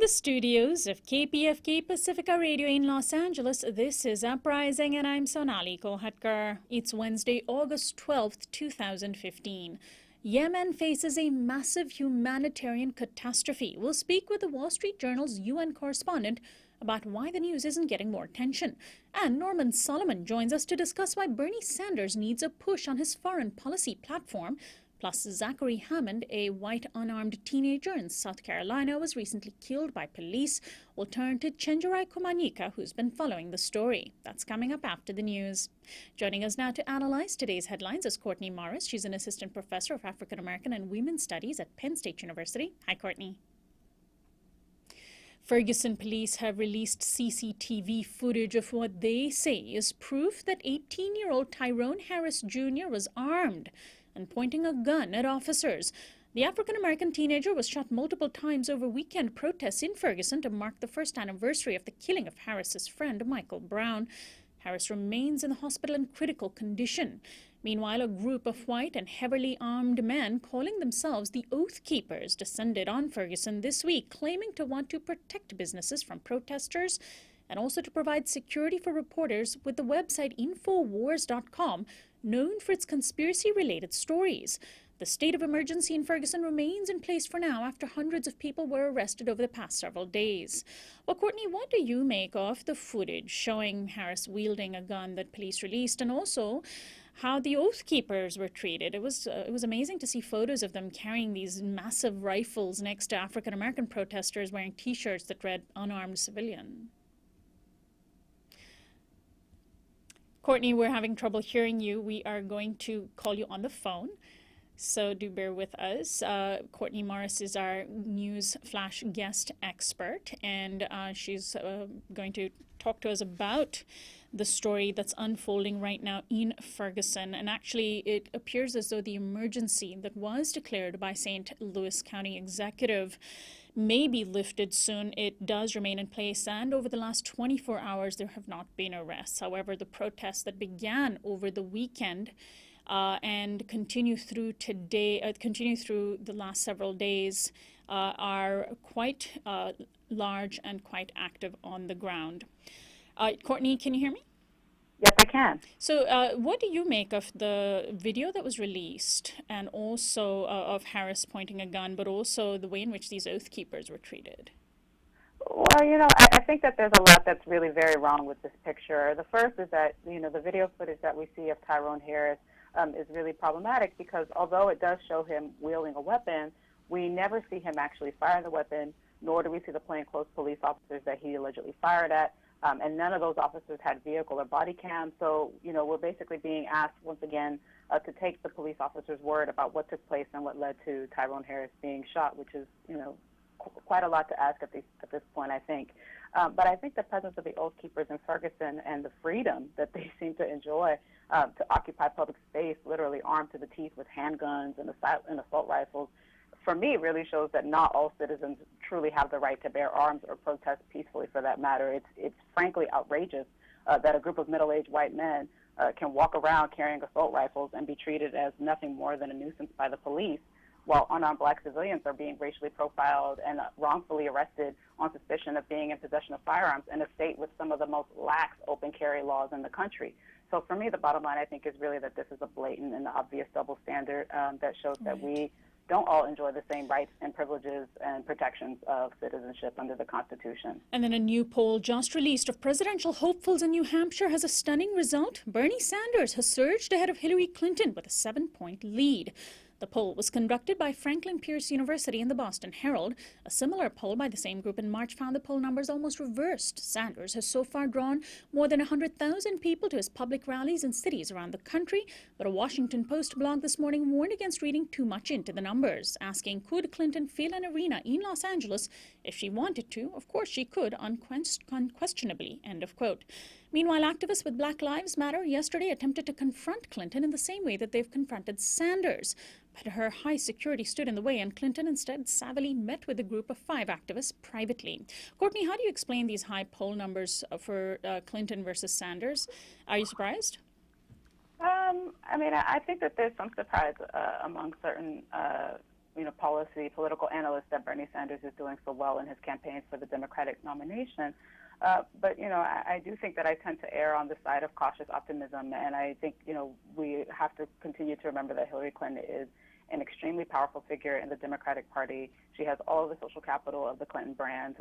the studios of KPFK Pacifica Radio in Los Angeles, this is Uprising, and I'm Sonali. It's Wednesday, August 12th, 2015. Yemen faces a massive humanitarian catastrophe. We'll speak with the Wall Street Journal's UN correspondent about why the news isn't getting more attention. And Norman Solomon joins us to discuss why Bernie Sanders needs a push on his foreign policy platform. Plus, Zachary Hammond, a white unarmed teenager in South Carolina, was recently killed by police. We'll turn to Chenjerai Kumanyika, who's been following the story. That's coming up after the news. Joining us now to analyze today's headlines is Courtney Morris. She's an assistant professor of African American and Women's Studies at Penn State University. Hi, Courtney. Ferguson police have released CCTV footage of what they say is proof that 18-year-old Tyrone Harris Jr. was armed and pointing a gun at officers. The African-American teenager was shot multiple times over weekend protests in Ferguson to mark the first anniversary of the killing of Harris's friend, Michael Brown. Harris remains in the hospital in critical condition. Meanwhile, a group of white and heavily armed men calling themselves the Oath Keepers descended on Ferguson this week, claiming to want to protect businesses from protesters and also to provide security for reporters, with the website Infowars.com known for its conspiracy-related stories. The state of emergency in Ferguson remains in place for now after hundreds of people were arrested over the past several days. Well, Courtney, what do you make of the footage showing Harris wielding a gun that police released, and also how the Oath Keepers were treated? It was amazing to see photos of them carrying these massive rifles next to African-American protesters wearing T-shirts that read "Unarmed Civilian." Courtney, we're having trouble hearing you. We are going to call you on the phone, so do bear with us. Courtney Morris is our news flash guest expert, and she's going to talk to us about the story that's unfolding right now in Ferguson. And actually, it appears as though the emergency that was declared by St. Louis County Executive may be lifted soon. It does remain in place, and over the last 24 hours, there have not been arrests. However, the protests that began over the weekend and continue through today, continue through the last several days, are quite large and quite active on the ground. Courtney, can you hear me? Yes, I can. So what do you make of the video that was released, and also of Harris pointing a gun, but also the way in which these Oath Keepers were treated? Well, I think that there's a lot that's really very wrong with this picture. The first is that, the video footage that we see of Tyrone Harris is really problematic, because although it does show him wielding a weapon, we never see him actually fire the weapon, nor do we see the plainclothes police officers that he allegedly fired at. And none of those officers had vehicle or body cam. So, we're basically being asked once again to take the police officers' word about what took place and what led to Tyrone Harris being shot, which is, quite a lot to ask at this point, I think. But I think the presence of the Oath Keepers in Ferguson and the freedom that they seem to enjoy to occupy public space, literally armed to the teeth with handguns and assault rifles, for me, really shows that not all citizens truly have the right to bear arms or protest peacefully, for that matter. It's frankly outrageous that a group of middle-aged white men can walk around carrying assault rifles and be treated as nothing more than a nuisance by the police, while unarmed black civilians are being racially profiled and wrongfully arrested on suspicion of being in possession of firearms in a state with some of the most lax open carry laws in the country. So for me, the bottom line, I think, is really that this is a blatant and obvious double standard that shows that we don't all enjoy the same rights and privileges and protections of citizenship under the Constitution. And then a new poll just released of presidential hopefuls in New Hampshire has a stunning result. Bernie Sanders has surged ahead of Hillary Clinton with a 7-point lead. The poll was conducted by Franklin Pierce University and the Boston Herald. A similar poll by the same group in March found the poll numbers almost reversed. Sanders has so far drawn more than 100,000 people to his public rallies in cities around the country, but a Washington Post blog this morning warned against reading too much into the numbers, asking could Clinton fill an arena in Los Angeles if she wanted to. Of course she could, unquestionably, end of quote. Meanwhile, activists with Black Lives Matter yesterday attempted to confront Clinton in the same way that they've confronted Sanders. But her high security stood in the way, and Clinton instead savvily met with a group of 5 activists privately. Courtney, how do you explain these high poll numbers for Clinton versus Sanders? Are you surprised? I think that there's some surprise among certain political analyst that Bernie Sanders is doing so well in his campaign for the Democratic nomination. But I do think that I tend to err on the side of cautious optimism, and I think we have to continue to remember that Hillary Clinton is an extremely powerful figure in the Democratic Party. She has all of the social capital of the Clinton brand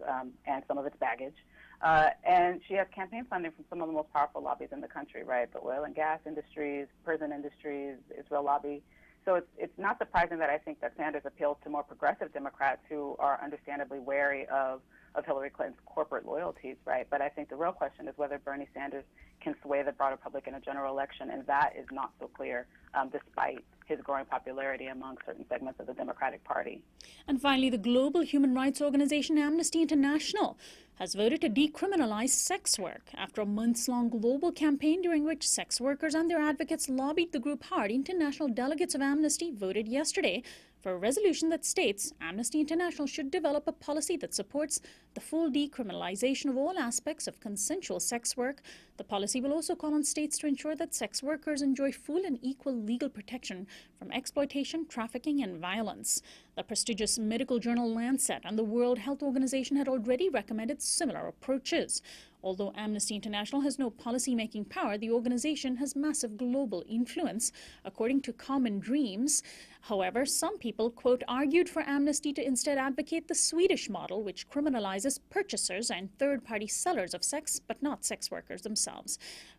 and some of its baggage. And she has campaign funding from some of the most powerful lobbies in the country, right? The oil and gas industries, prison industries, Israel lobby. So it's not surprising that I think that Sanders appeals to more progressive Democrats who are understandably wary of Hillary Clinton's corporate loyalties, right? But I think the real question is whether Bernie Sanders can sway the broader public in a general election, and that is not so clear, despite his growing popularity among certain segments of the Democratic Party. And finally, the global human rights organization Amnesty International has voted to decriminalize sex work after a months-long global campaign during which sex workers and their advocates lobbied the group hard. International delegates of Amnesty voted yesterday for a resolution that states Amnesty International should develop a policy that supports the full decriminalization of all aspects of consensual sex work. The policy will also call on states to ensure that sex workers enjoy full and equal legal protection from exploitation, trafficking, and violence. The prestigious medical journal Lancet and the World Health Organization had already recommended similar approaches. Although Amnesty International has no policy-making power, the organization has massive global influence, according to Common Dreams. However, some people, quote, argued for Amnesty to instead advocate the Swedish model, which criminalizes purchasers and third-party sellers of sex, but not sex workers themselves.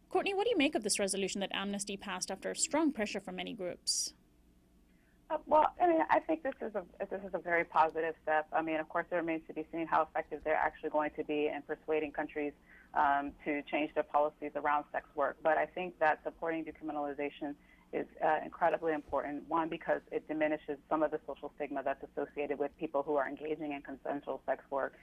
Courtney, what do you make of this resolution that Amnesty passed after strong pressure from many groups? Well, I mean, I think this is a very positive step. I mean, of course, it remains to be seen how effective they're actually going to be in persuading countries to change their policies around sex work. But I think that supporting decriminalization is incredibly important. One, because it diminishes some of the social stigma that's associated with people who are engaging in consensual sex work.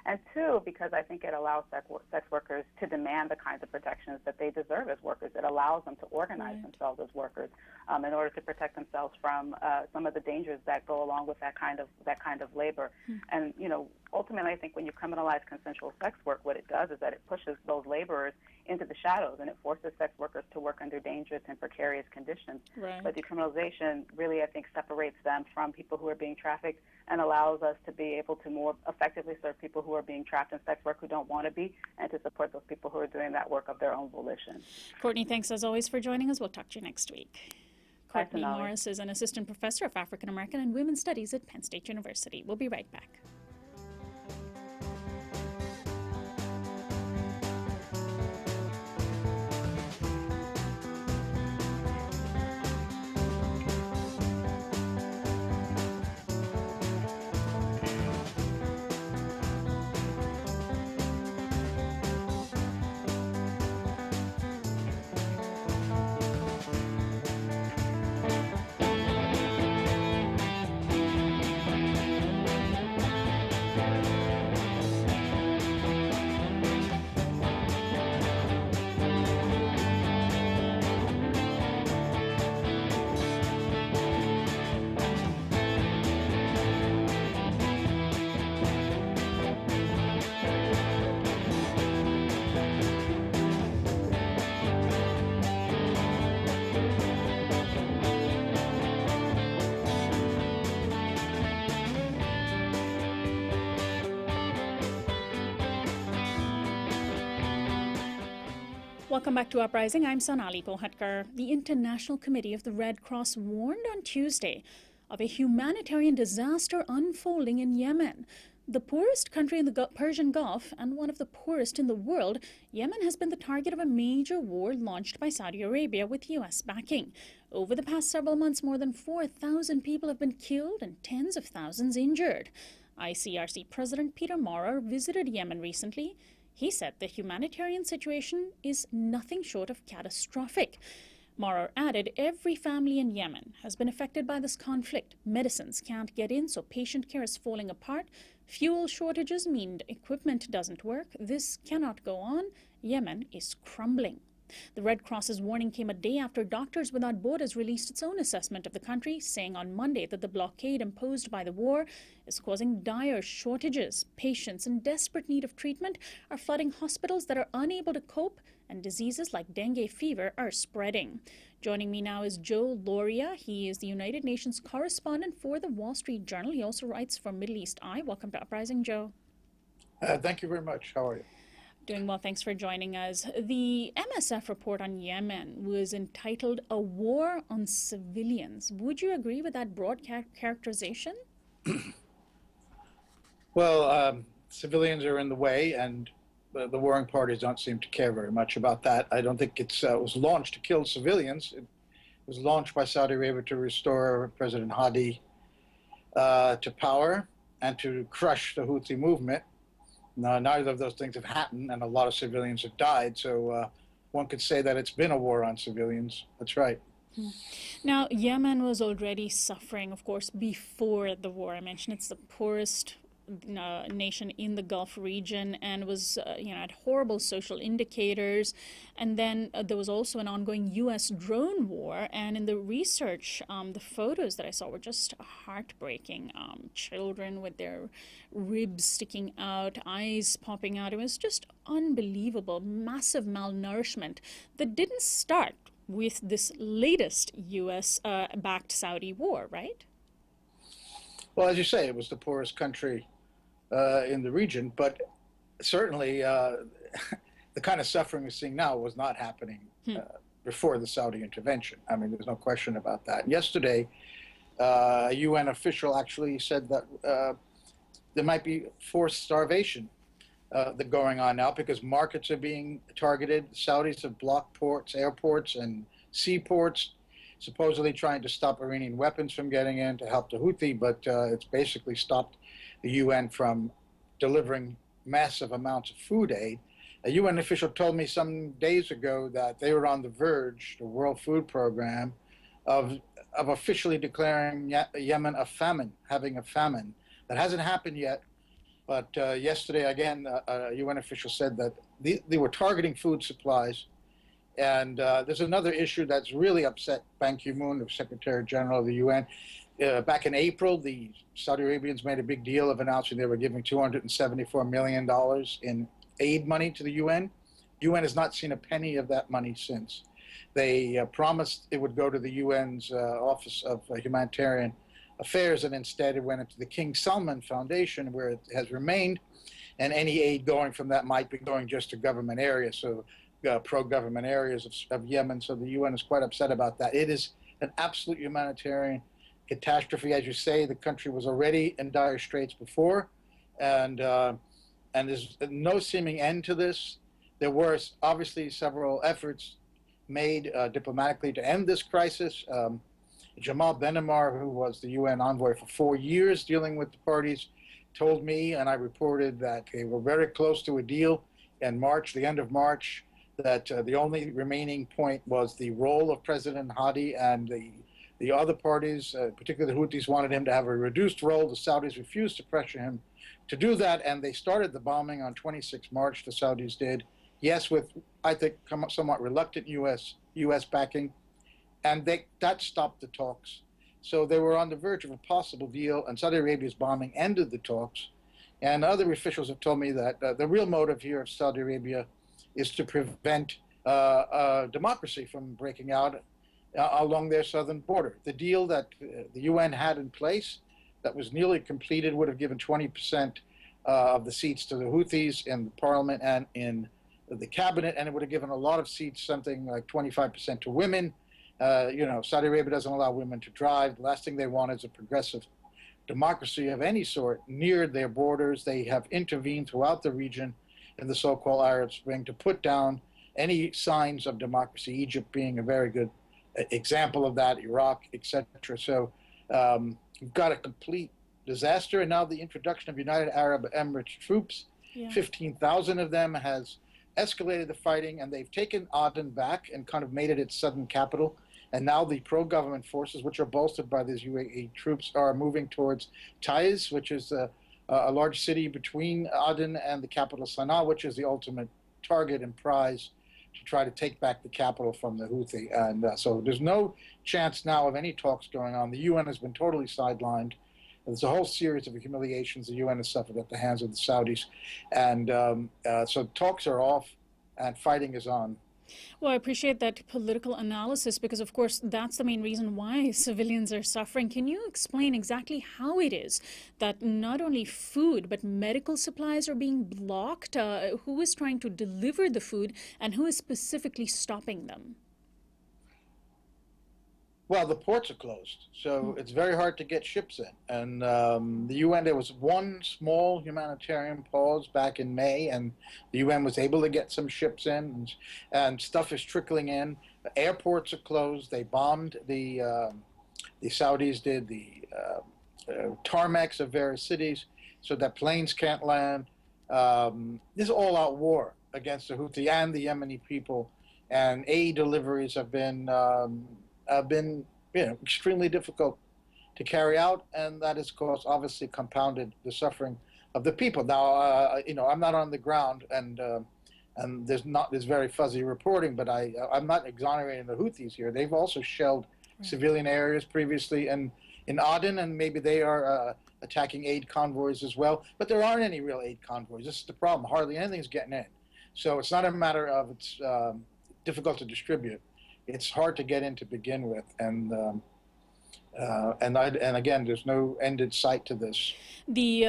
And two, because I think it allows sex workers to demand the kinds of protections that they deserve as workers. It allows them to organize themselves as workers in order to protect themselves from some of the dangers that go along with that kind of labor. And ultimately, I think when you criminalize consensual sex work, what it does is that it pushes those laborers into the shadows, and it forces sex workers to work under dangerous and precarious conditions. Right. But decriminalization really, I think, separates them from people who are being trafficked and allows us to be able to more effectively serve people who are being trapped in sex work who don't want to be, and to support those people who are doing that work of their own volition. Courtney, thanks as always for joining us. We'll talk to you next week. Courtney Morris is an assistant professor of African American and Women's Studies at Penn State University. We'll be right back. Welcome back to Uprising. I'm Sonali. The International Committee of the Red Cross warned on Tuesday of a humanitarian disaster unfolding in Yemen. The poorest country in the Persian Gulf and one of the poorest in the world, Yemen has been the target of a major war launched by Saudi Arabia with U.S. backing. Over the past several months, more than 4,000 people have been killed and tens of thousands injured. ICRC President Peter Maurer visited Yemen recently. He said the humanitarian situation is nothing short of catastrophic. Maurer added every family in Yemen has been affected by this conflict. Medicines can't get in, so patient care is falling apart. Fuel shortages mean equipment doesn't work. This cannot go on. Yemen is crumbling. The Red Cross's warning came a day after Doctors Without Borders released its own assessment of the country, saying on Monday that the blockade imposed by the war is causing dire shortages. Patients in desperate need of treatment are flooding hospitals that are unable to cope, and diseases like dengue fever are spreading. Joining me now is Joe Loria. He is the United Nations correspondent for the Wall Street Journal. He also writes for Middle East Eye. Welcome to Uprising, Joe. Thank you very much. How are you? Doing well, thanks for joining us. The MSF report on Yemen was entitled A War on Civilians. Would you agree with that broad characterization? Well, civilians are in the way, and the warring parties don't seem to care very much about that. I don't think it was launched to kill civilians. It was launched by Saudi Arabia to restore President Hadi to power and to crush the Houthi movement. Now, neither of those things have happened, and a lot of civilians have died. So one could say that it's been a war on civilians. That's right. Now, Yemen was already suffering, of course, before the war. I mentioned it's the poorest nation in the Gulf region and was, had horrible social indicators. And then there was also an ongoing U.S. drone war. And in the research, the photos that I saw were just heartbreaking. Children with their ribs sticking out, eyes popping out. It was just unbelievable, massive malnourishment that didn't start with this latest U.S.-backed Saudi war, right? Well, as you say, it was the poorest country in the region, but certainly the kind of suffering we're seeing now was not happening before the Saudi intervention. I mean, there's no question about that. Yesterday, a UN official actually said that there might be forced starvation going on now because markets are being targeted. Saudis have blocked ports, airports, and seaports, supposedly trying to stop Iranian weapons from getting in to help the Houthi, but it's basically stopped the UN from delivering massive amounts of food aid. A UN official told me some days ago that they were on the verge, the World Food Program, of officially declaring Yemen having a famine. That hasn't happened yet, but yesterday again, a UN official said that they were targeting food supplies. And there's another issue that's really upset Ban Ki-moon, the Secretary General of the UN. Back in April, the Saudi Arabians made a big deal of announcing they were giving $274 million in aid money to the UN. UN has not seen a penny of that money since. They promised it would go to the UN's Office of Humanitarian Affairs, and instead it went into the King Salman Foundation, where it has remained, and any aid going from that might be going just to government areas, so pro-government areas of Yemen. So the UN is quite upset about that. It is an absolute humanitarian catastrophe. As you say, the country was already in dire straits before, and there's no seeming end to this. There were obviously several efforts made diplomatically to end this crisis. Jamal Benomar, who was the UN envoy for 4 years dealing with the parties, told me, and I reported that they were very close to a deal in March, the end of March, that the only remaining point was the role of President Hadi, and the other parties, particularly the Houthis, wanted him to have a reduced role. The Saudis refused to pressure him to do that, and they started the bombing on 26 March, the Saudis did. Yes, with, I think, somewhat reluctant U.S. backing, and that stopped the talks. So they were on the verge of a possible deal, and Saudi Arabia's bombing ended the talks. And other officials have told me that the real motive here of Saudi Arabia is to prevent democracy from breaking out along their southern border. The deal that the UN had in place that was nearly completed would have given 20% of the seats to the Houthis in the parliament and in the cabinet, and it would have given a lot of seats, something like 25% to women. Saudi Arabia doesn't allow women to drive. The last thing they want is a progressive democracy of any sort near their borders. They have intervened throughout the region in the so-called Arab Spring to put down any signs of democracy, Egypt being a very good example of that, Iraq, etc. So we've got a complete disaster, and now the introduction of United Arab Emirates troops, 15,000 of them, has escalated the fighting, and they've taken Aden back and kind of made it its southern capital. And now the pro-government forces, which are bolstered by these UAE troops, are moving towards Taiz, which is a large city between Aden and the capital Sana'a, which is the ultimate target and prize to try to take back the capital from the Houthi. And so there's no chance now of any talks going on. The UN has been totally sidelined. There's a whole series of humiliations the UN has suffered at the hands of the Saudis. And so talks are off. and fighting is on. Well, I appreciate that political analysis because, of course, that's the main reason why civilians are suffering. Can you explain exactly how it is that not only food but medical supplies are being blocked? Who is trying to deliver the food and who is specifically stopping them? Well, the ports are closed, so it's very hard to get ships in. And the UN, there was one small humanitarian pause back in May, and the UN was able to get some ships in, and stuff is trickling in. The airports are closed. They bombed the Saudis did the tarmacs of various cities so that planes can't land. This is all-out war against the Houthi and the Yemeni people, and aid deliveries have been extremely difficult to carry out, and that has, of course, obviously compounded the suffering of the people. Now, I'm not on the ground, and there's very fuzzy reporting, but I'm not exonerating the Houthis here. They've also shelled civilian areas previously in Aden, and maybe they are attacking aid convoys as well. But there aren't any real aid convoys. This is the problem. Hardly anything's getting in. So it's not a matter of it's difficult to distribute. It's hard to get in to begin with, and again, there's no end in sight to this. The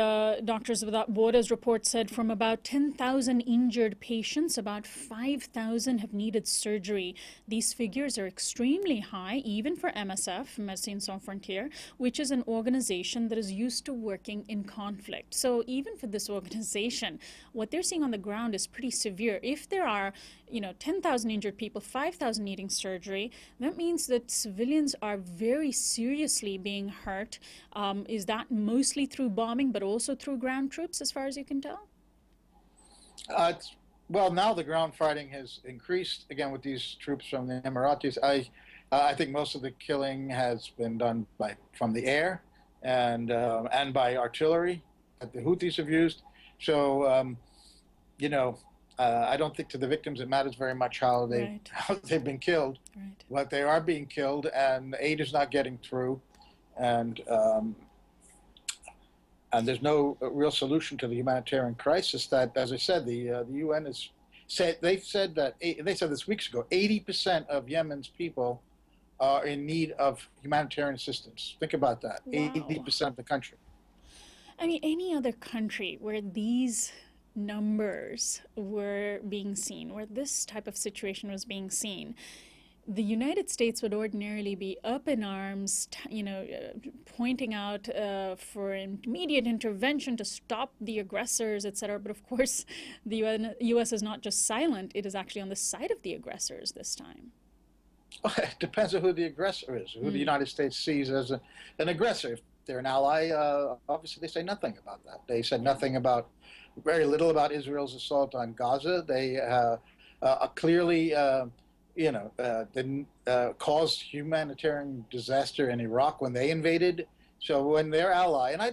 Doctors Without Borders report said from about 10,000 injured patients, about 5,000 have needed surgery. These figures are extremely high, even for MSF, Médecins Sans Frontières, which is an organization that is used to working in conflict. So even for this organization, what they're seeing on the ground is pretty severe. If there are 10,000 injured people, 5,000 needing surgery, that means that civilians are very seriously being hurt. Is that mostly through bombing, but also through ground troops, as far as you can tell? Well, now the ground fighting has increased again with these troops from the Emiratis. I think most of the killing has been done from the air and by artillery that the Houthis have used. So, I don't think to the victims it matters very much how they've been killed. Right. But they are being killed, and aid is not getting through, and there's no real solution to the humanitarian crisis. That, as I said, the UN has said they said this weeks ago. 80% of Yemen's people are in need of humanitarian assistance. Think about that. Wow. 80% of the country. I mean, any other country where these numbers were being seen, where this type of situation was being seen, the United States would ordinarily be up in arms, pointing out for immediate intervention to stop the aggressors, etc. But of course, the U.S. is not just silent, it is actually on the side of the aggressors this time. It depends on who the aggressor is, who the United States sees as an aggressor. If they're an ally, obviously they say nothing about that. They said very little about Israel's assault on Gaza. They clearly, didn't cause humanitarian disaster in Iraq when they invaded. So when their ally, and I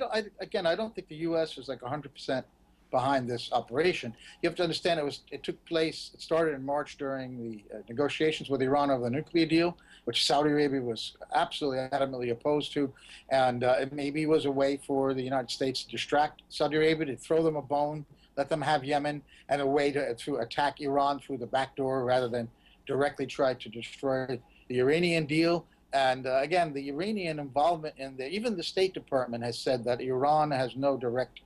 don't think the U.S. was like 100% behind this operation. You have to understand it started in March during the negotiations with Iran over the nuclear deal, which Saudi Arabia was absolutely adamantly opposed to, and it maybe was a way for the United States to distract Saudi Arabia, to throw them a bone, let them have Yemen, and a way to attack Iran through the back door rather than directly try to destroy the Iranian deal. And again, the Iranian involvement even the State Department has said that Iran has no direct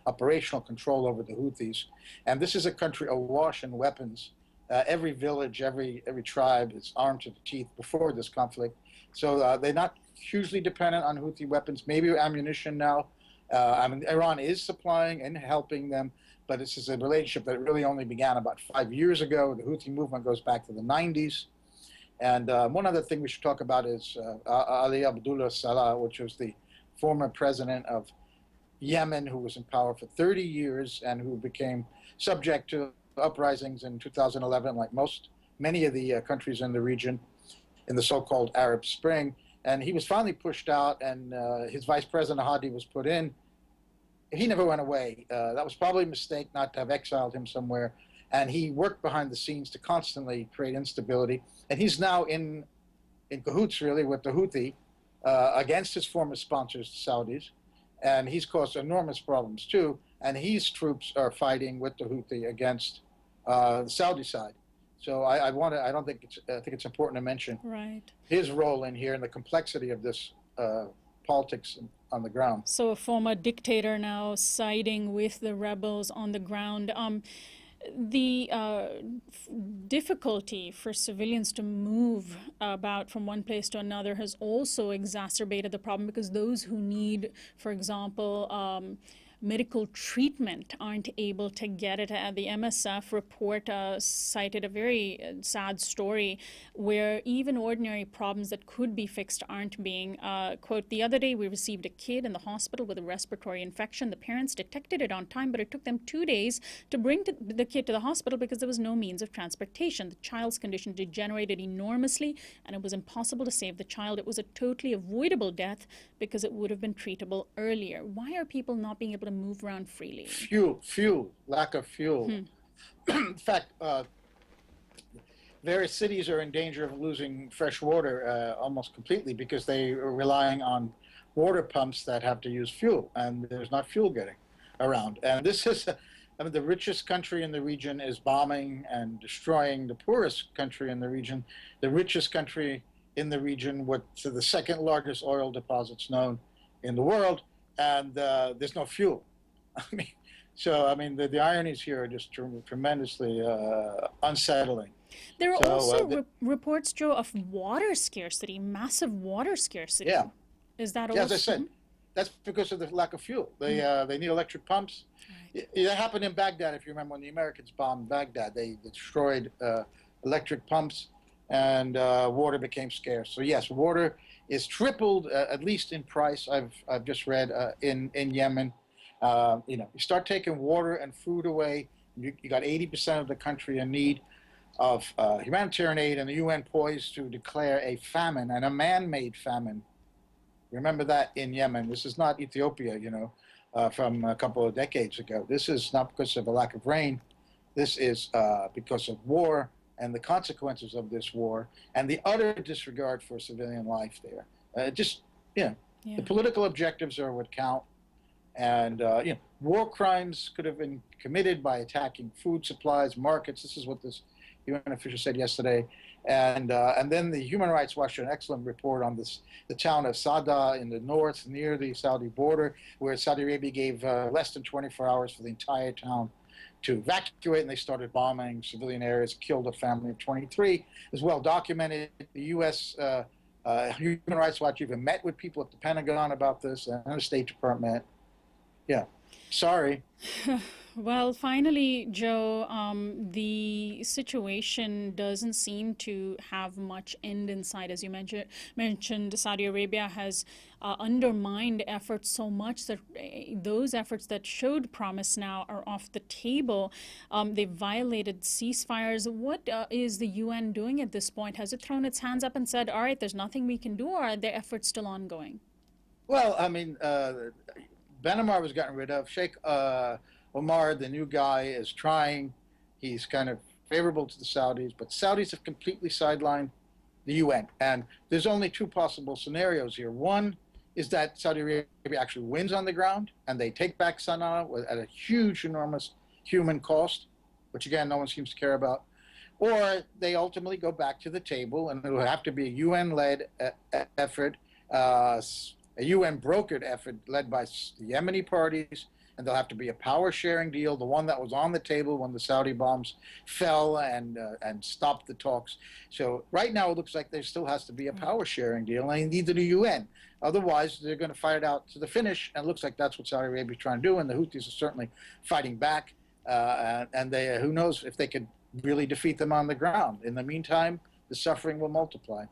operational control over the Houthis. And this is a country awash in weapons. Every village, every tribe is armed to the teeth before this conflict. So they're not hugely dependent on Houthi weapons, maybe ammunition now. Iran is supplying and helping them, but this is a relationship that really only began about 5 years ago. The Houthi movement goes back to the 90s. And one other thing we should talk about is Ali Abdullah Saleh, which was the former president of Yemen, who was in power for 30 years and who became subject to uprisings in 2011, like many of the countries in the region, in the so-called Arab Spring. And he was finally pushed out, and his vice president, Hadi, was put in. He never went away. That was probably a mistake not to have exiled him somewhere. And he worked behind the scenes to constantly create instability. And he's now in cahoots, really, with the Houthi against his former sponsors, the Saudis. And he's caused enormous problems, too. And his troops are fighting with the Houthi against the Saudi side. So I think it's important to mention Right. his role in here and the complexity of this politics on the ground. So a former dictator now siding with the rebels on the ground. The difficulty for civilians to move about from one place to another has also exacerbated the problem, because those who need, for example, medical treatment aren't able to get it. The MSF report cited a very sad story where even ordinary problems that could be fixed aren't being. Quote, the other day we received a kid in the hospital with a respiratory infection. The parents detected it on time, but it took them 2 days to bring the kid to the hospital because there was no means of transportation. The child's condition degenerated enormously, and it was impossible to save the child. It was a totally avoidable death because it would have been treatable earlier. Why are people not being able to move around freely? Fuel, lack of fuel. In fact, various cities are in danger of losing fresh water almost completely because they are relying on water pumps that have to use fuel, and there's not fuel getting around. And this is, the richest country in the region is bombing and destroying the poorest country in the region. The richest country in the region with the second largest oil deposits known in the world, and there's no fuel. The ironies here are just tremendously unsettling. There are also reports, Joe, of water scarcity, massive water scarcity. Yeah. Is that also? As I said, that's because of the lack of fuel. They need electric pumps. Right. That happened in Baghdad, if you remember, when the Americans bombed Baghdad. They destroyed electric pumps, and water became scarce. So yes, water is tripled, at least in price. I've just read in Yemen. You start taking water and food away, you got 80% of the country in need of humanitarian aid, and the UN poised to declare a famine, and a man-made famine. Remember that in Yemen. This is not Ethiopia, from a couple of decades ago. This is not because of a lack of rain. This is because of war and the consequences of this war and the utter disregard for civilian life there. The political objectives are what count. And war crimes could have been committed by attacking food supplies, markets. This is what this UN official said yesterday. And then the Human Rights Watch did an excellent report on the town of Sada in the north, near the Saudi border, where Saudi Arabia gave less than 24 hours for the entire town to evacuate, and they started bombing civilian areas, killed a family of 23. It was well documented. The U.S. Human Rights Watch even met with people at the Pentagon about this, and the State Department. Yeah, sorry. Well, finally, Joe, the situation doesn't seem to have much end in sight. As you mentioned, Saudi Arabia has undermined efforts so much that those efforts that showed promise now are off the table. They've violated ceasefires. What is the UN doing at this point? Has it thrown its hands up and said, all right, there's nothing we can do, or are their efforts still ongoing? Well, Ben-Ammar was gotten rid of. Sheikh Omar, the new guy, is trying. He's kind of favorable to the Saudis, but Saudis have completely sidelined the UN. And there's only two possible scenarios here. One is that Saudi Arabia actually wins on the ground, and they take back Sana'a at a huge, enormous human cost, which again, no one seems to care about. Or they ultimately go back to the table, and it will have to be a UN-led effort, a UN-brokered effort led by the Yemeni parties, and there'll have to be a power-sharing deal, the one that was on the table when the Saudi bombs fell and stopped the talks. So right now it looks like there still has to be a power-sharing deal, and they need the UN. Otherwise, they're going to fight it out to the finish, and it looks like that's what Saudi Arabia is trying to do, and the Houthis are certainly fighting back, and they, who knows if they could really defeat them on the ground. In the meantime, the suffering will multiply.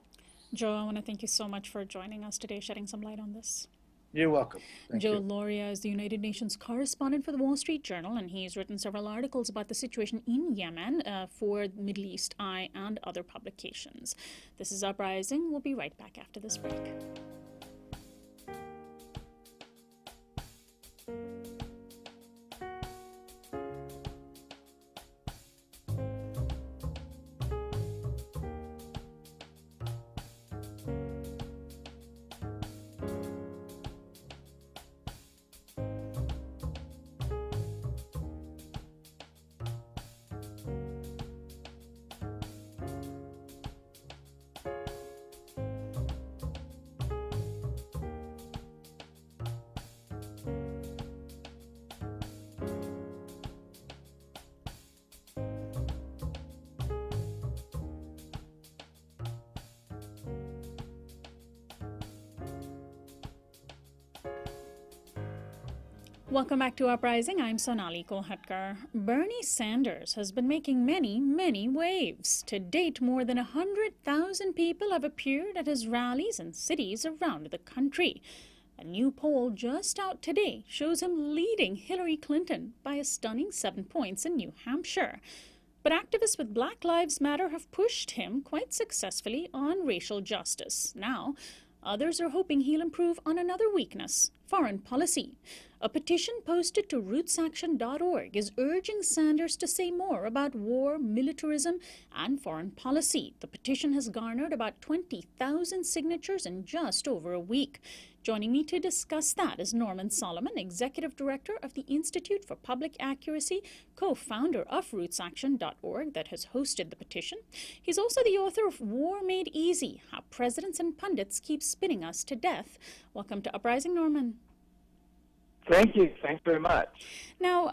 Joe, I want to thank you so much for joining us today, shedding some light on this. You're welcome. Thank Joe you. Lauria is the United Nations correspondent for the Wall Street Journal, and he's written several articles about the situation in Yemen for Middle East Eye and other publications. This is Uprising. We'll be right back after this break. Welcome back to Uprising. I'm Sonali. Bernie Sanders has been making many waves. To date, more than 100,000 people have appeared at his rallies in cities around the country. A new poll just out today shows him leading Hillary Clinton by a stunning 7 points in New Hampshire. But activists with Black Lives Matter have pushed him quite successfully on racial justice. Now, others are hoping he'll improve on another weakness, foreign policy. A petition posted to rootsaction.org is urging Sanders to say more about war, militarism, and foreign policy. The petition has garnered about 20,000 signatures in just over a week. Joining me to discuss that is Norman Solomon, Executive Director of the Institute for Public Accuracy, co-founder of rootsaction.org that has hosted the petition. He's also the author of War Made Easy, How Presidents and Pundits Keep Spinning Us to Death. Welcome to Uprising, Norman. Thank you. Thanks very much. Now,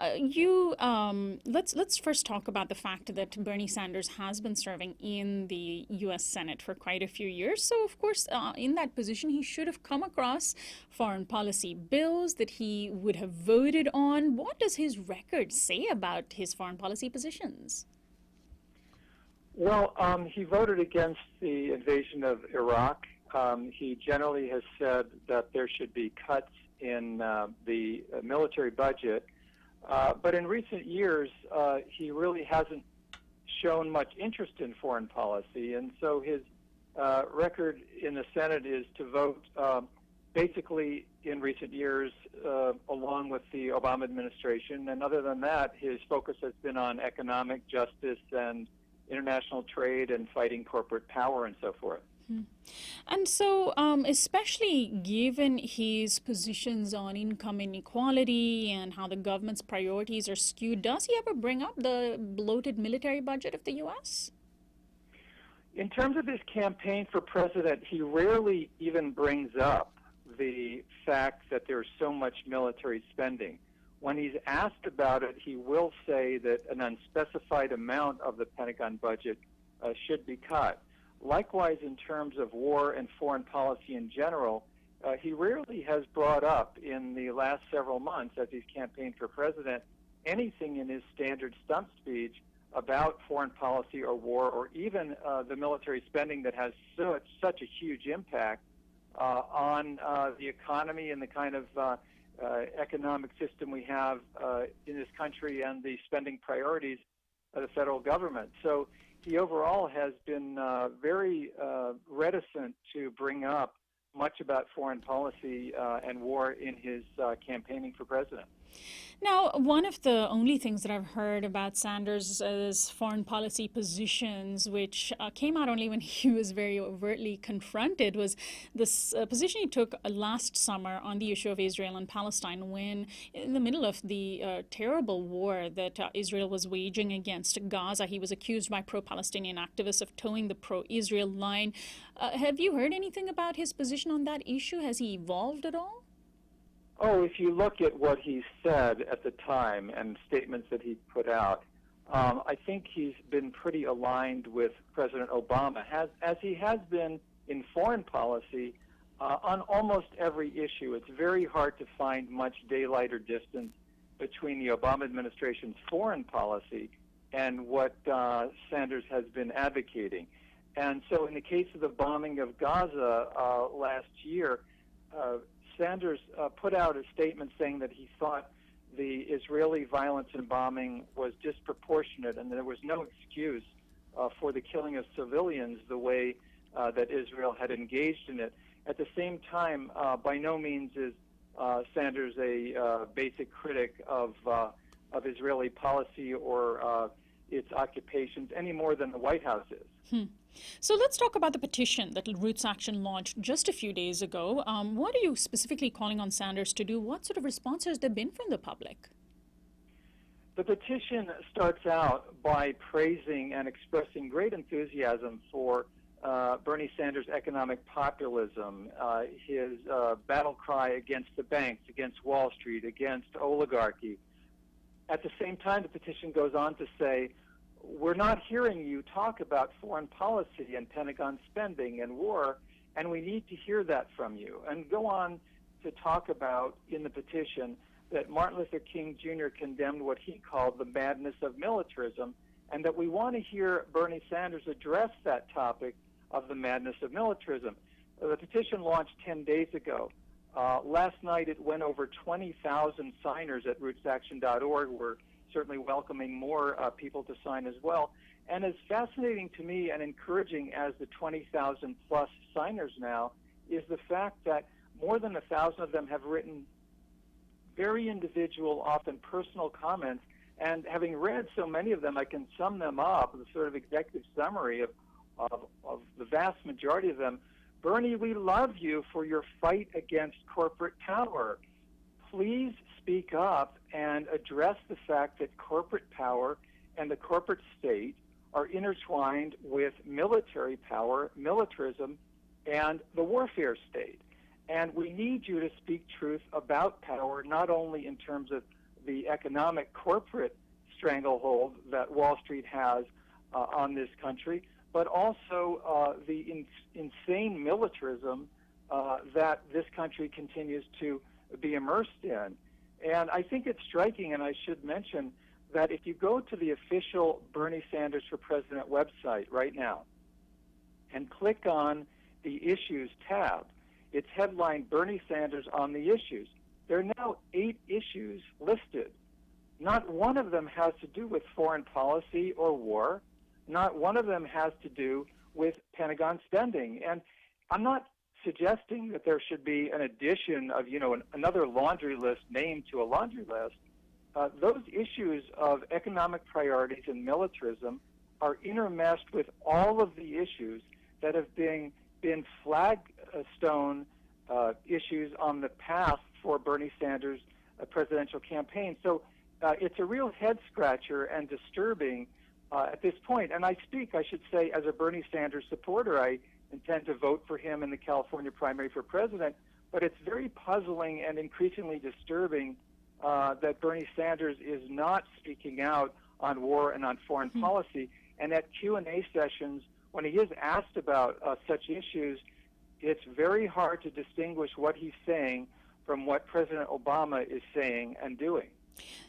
let's first talk about the fact that Bernie Sanders has been serving in the U.S. Senate for quite a few years. So, of course, in that position, he should have come across foreign policy bills that he would have voted on. What does his record say about his foreign policy positions? Well, he voted against the invasion of Iraq. He generally has said that there should be cuts in the military budget. But in recent years, he really hasn't shown much interest in foreign policy. And so his record in the Senate is to vote basically in recent years along with the Obama administration. And other than that, his focus has been on economic justice and international trade and fighting corporate power and so forth. And so, especially given his positions on income inequality and how the government's priorities are skewed, does he ever bring up the bloated military budget of the U.S.? In terms of his campaign for president, he rarely even brings up the fact that there's so much military spending. When he's asked about it, he will say that an unspecified amount of the Pentagon budget should be cut. Likewise, in terms of war and foreign policy in general, he rarely has brought up in the last several months as he's campaigned for president anything in his standard stump speech about foreign policy or war or even the military spending that has such a huge impact on the economy and the kind of economic system we have in this country and the spending priorities of the federal government. So he overall has been very reticent to bring up much about foreign policy and war in his campaigning for president. Now, one of the only things that I've heard about Sanders' foreign policy positions, which came out only when he was very overtly confronted, was this position he took last summer on the issue of Israel and Palestine when, in the middle of the terrible war that Israel was waging against Gaza, he was accused by pro-Palestinian activists of towing the pro-Israel line. Have you heard anything about his position on that issue? Has he evolved at all? Oh, if you look at what he said at the time and statements that he put out, I think he's been pretty aligned with President Obama, as he has been in foreign policy on almost every issue. It's very hard to find much daylight or distance between the Obama administration's foreign policy and what Sanders has been advocating. And so in the case of the bombing of Gaza last year, Sanders put out a statement saying that he thought the Israeli violence and bombing was disproportionate and there was no excuse for the killing of civilians the way that Israel had engaged in it. At the same time, by no means is Sanders a basic critic of Israeli policy or its occupations any more than the White House is. So let's talk about the petition that Roots Action launched just a few days ago. What are you specifically calling on Sanders to do? What sort of response has there been from the public? The petition starts out by praising and expressing great enthusiasm for Bernie Sanders' economic populism, his battle cry against the banks, against Wall Street, against oligarchy. At the same time, the petition goes on to say, we're not hearing you talk about foreign policy and Pentagon spending and war, and we need to hear that from you. And go on to talk about, in the petition, that Martin Luther King Jr. condemned what he called the madness of militarism, and that we want to hear Bernie Sanders address that topic of the madness of militarism. The petition launched 10 days ago. Last night it went over 20,000 signers at rootsaction.org. We're certainly welcoming more people to sign as well. And as fascinating to me and encouraging as the 20,000 plus signers now is the fact that more than 1,000 of them have written very individual, often personal comments. And having read so many of them, I can sum them up with a sort of executive summary of the vast majority of them. Bernie, we love you for your fight against corporate power. Please speak up and address the fact that corporate power and the corporate state are intertwined with military power, militarism, and the warfare state. And we need you to speak truth about power, not only in terms of the economic corporate stranglehold that Wall Street has on this country, but also the insane militarism that this country continues to be immersed in. And I think it's striking, and I should mention, that if you go to the official Bernie Sanders for President website right now and click on the Issues tab, it's headlined Bernie Sanders on the Issues. There are now 8 issues listed. Not one of them has to do with foreign policy or war. Not one of them has to do with Pentagon spending. And I'm not suggesting that there should be an addition of, another laundry list named to a laundry list. Those issues of economic priorities and militarism are intermeshed with all of the issues that have been flagstone issues on the path for Bernie Sanders' presidential campaign. So it's a real head-scratcher and disturbing at this point. And I should say, as a Bernie Sanders supporter. I intend to vote for him in the California primary for president. But it's very puzzling and increasingly disturbing that Bernie Sanders is not speaking out on war and on foreign policy. And at Q&A sessions, when he is asked about such issues, it's very hard to distinguish what he's saying from what President Obama is saying and doing.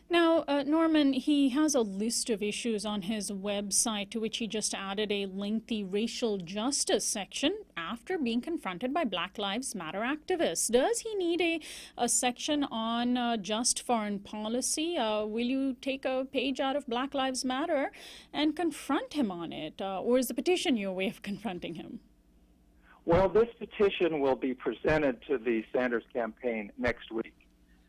Now, Norman, he has a list of issues on his website to which he just added a lengthy racial justice section after being confronted by Black Lives Matter activists. Does he need a section on just foreign policy? Will you take a page out of Black Lives Matter and confront him on it? Or is the petition your way of confronting him? Well, this petition will be presented to the Sanders campaign next week.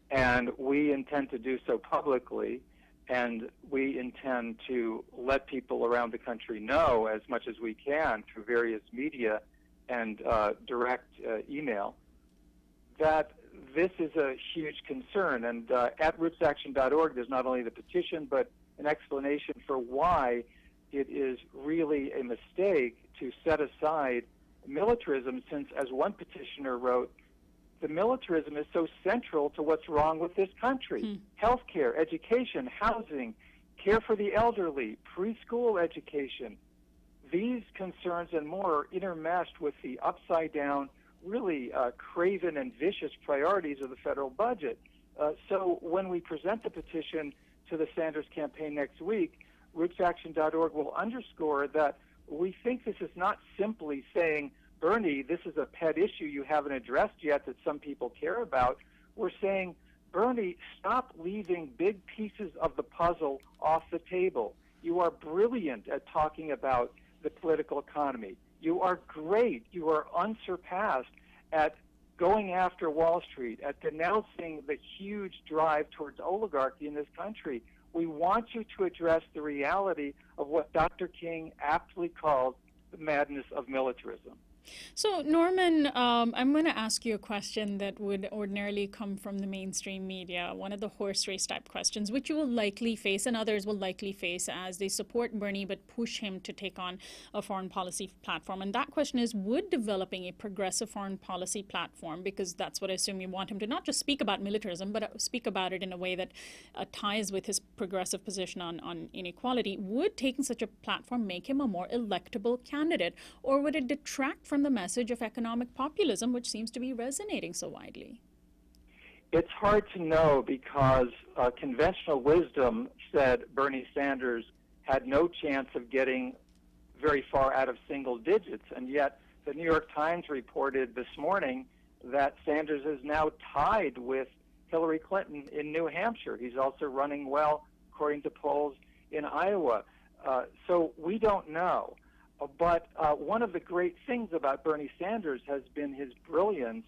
And we intend to do so publicly, and we intend to let people around the country know as much as we can through various media and direct email that this is a huge concern. And at rootsaction.org, there's not only the petition, but an explanation for why it is really a mistake to set aside militarism, since, as one petitioner wrote, the militarism is so central to what's wrong with this country. Healthcare, education, housing, care for the elderly, preschool education. These concerns and more are intermeshed with the upside-down, really craven and vicious priorities of the federal budget. So when we present the petition to the Sanders campaign next week, rootsaction.org will underscore that we think this is not simply saying, Bernie, this is a pet issue you haven't addressed yet that some people care about. We're saying, Bernie, stop leaving big pieces of the puzzle off the table. You are brilliant at talking about the political economy. You are great. You are unsurpassed at going after Wall Street, at denouncing the huge drive towards oligarchy in this country. We want you to address the reality of what Dr. King aptly called the madness of militarism. So, Norman, I'm going to ask you a question that would ordinarily come from the mainstream media, one of the horse race type questions, which you will likely face and others will likely face as they support Bernie but push him to take on a foreign policy platform. And that question is, would developing a progressive foreign policy platform, because that's what I assume you want him to not just speak about militarism, but speak about it in a way that ties with his progressive position on inequality, would taking such a platform make him a more electable candidate? Or would it detract from the message of economic populism, which seems to be resonating so widely? It's hard to know because conventional wisdom said Bernie Sanders had no chance of getting very far out of single digits, and yet the New York Times reported this morning that Sanders is now tied with Hillary Clinton in New Hampshire. He's also running well, according to polls, in Iowa. So we don't know. But one of the great things about Bernie Sanders has been his brilliance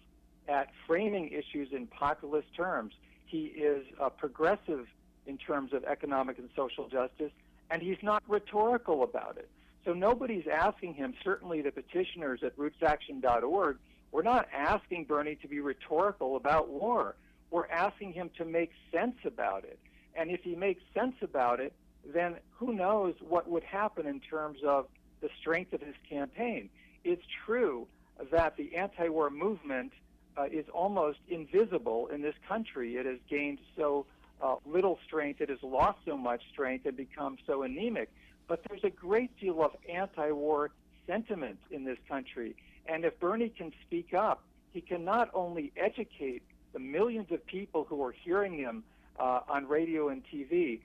at framing issues in populist terms. He is progressive in terms of economic and social justice, and he's not rhetorical about it. So nobody's asking him, certainly the petitioners at rootsaction.org, we're not asking Bernie to be rhetorical about war. We're asking him to make sense about it. And if he makes sense about it, then who knows what would happen in terms of the strength of his campaign. It's true that the anti-war movement is almost invisible in this country. It has gained so little strength, it has lost so much strength and become so anemic. But there's a great deal of anti-war sentiment in this country. And if Bernie can speak up, he can not only educate the millions of people who are hearing him on radio and TV,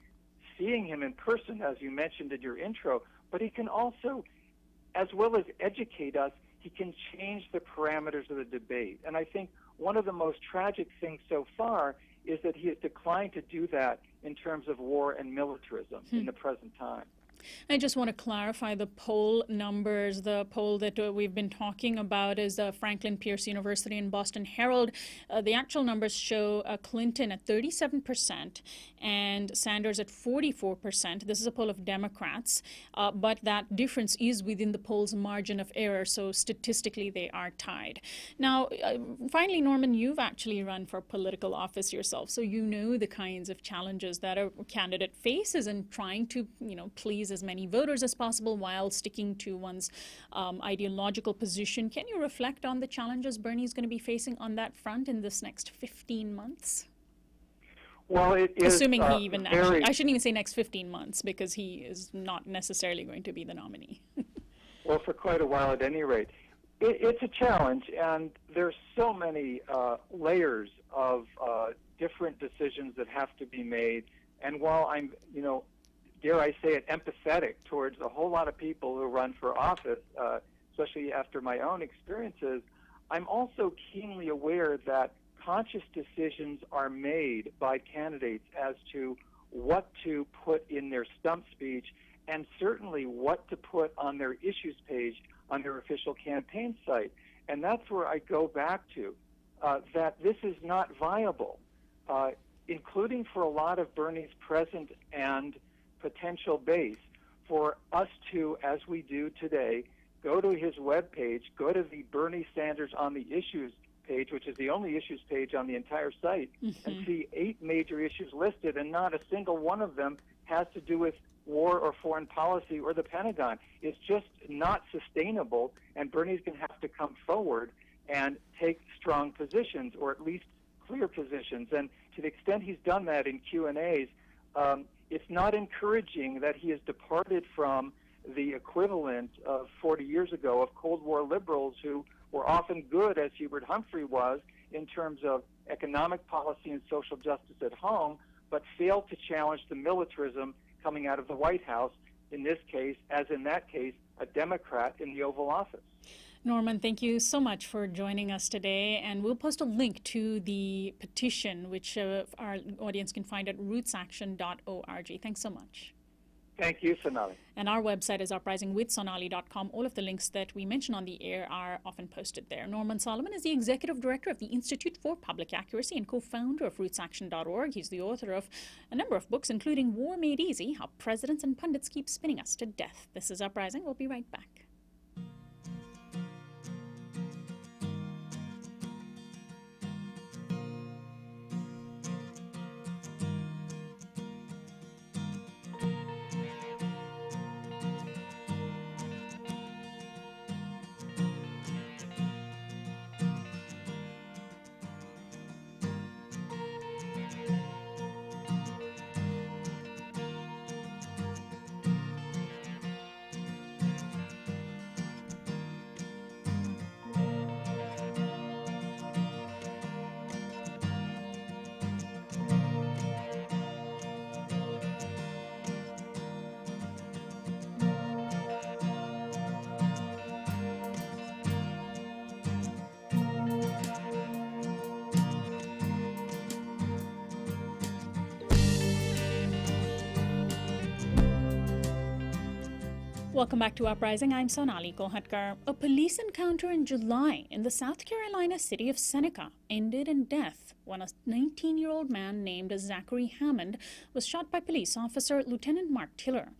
seeing him in person, as you mentioned in your intro, but he can also, as well as educate us, he can change the parameters of the debate. And I think one of the most tragic things so far is that he has declined to do that in terms of war and militarism in the present time. I just want to clarify the poll numbers. The poll that we've been talking about is the Franklin Pierce University and Boston Herald. The actual numbers show Clinton at 37% and Sanders at 44%. This is a poll of Democrats, but that difference is within the poll's margin of error, so statistically they are tied. Now, finally, Norman, you've actually run for political office yourself, so you know the kinds of challenges that a candidate faces in trying to, please as many voters as possible while sticking to one's ideological position. Can you reflect on the challenges Bernie's going to be facing on that front in this next 15 months? Well, it is assuming he even very... actually, I shouldn't even say next 15 months because he is not necessarily going to be the nominee. Well, for quite a while at any rate. It's a challenge, and there's so many layers of different decisions that have to be made. And while I'm, dare I say it, empathetic towards a whole lot of people who run for office, especially after my own experiences, I'm also keenly aware that conscious decisions are made by candidates as to what to put in their stump speech and certainly what to put on their issues page on their official campaign site. And that's where I go back to, that this is not viable, including for a lot of Bernie's present and potential base, for us to, as we do today, go to his webpage, go to the Bernie Sanders on the Issues page, which is the only issues page on the entire site, and see 8 major issues listed, and not a single one of them has to do with war or foreign policy or the Pentagon. It's just not sustainable, and Bernie's going to have to come forward and take strong positions, or at least clear positions. And to the extent he's done that in Q&As, it's not encouraging that he has departed from the equivalent of 40 years ago of Cold War liberals who were often good, as Hubert Humphrey was, in terms of economic policy and social justice at home, but failed to challenge the militarism coming out of the White House, in this case, as in that case, a Democrat in the Oval Office. Norman, thank you so much for joining us today, and we'll post a link to the petition, which our audience can find at rootsaction.org. Thanks so much. Thank you, Sonali. And our website is uprisingwithsonali.com. All of the links that we mention on the air are often posted there. Norman Solomon is the executive director of the Institute for Public Accuracy and co-founder of rootsaction.org. He's the author of a number of books, including War Made Easy, How Presidents and Pundits Keep Spinning Us to Death. This is Uprising. We'll be right back. Welcome back to Uprising. I'm Sonali. A police encounter in July in the South Carolina city of Seneca ended in death when a 19-year-old man named Zachary Hammond was shot by police officer Lieutenant Mark Tiller.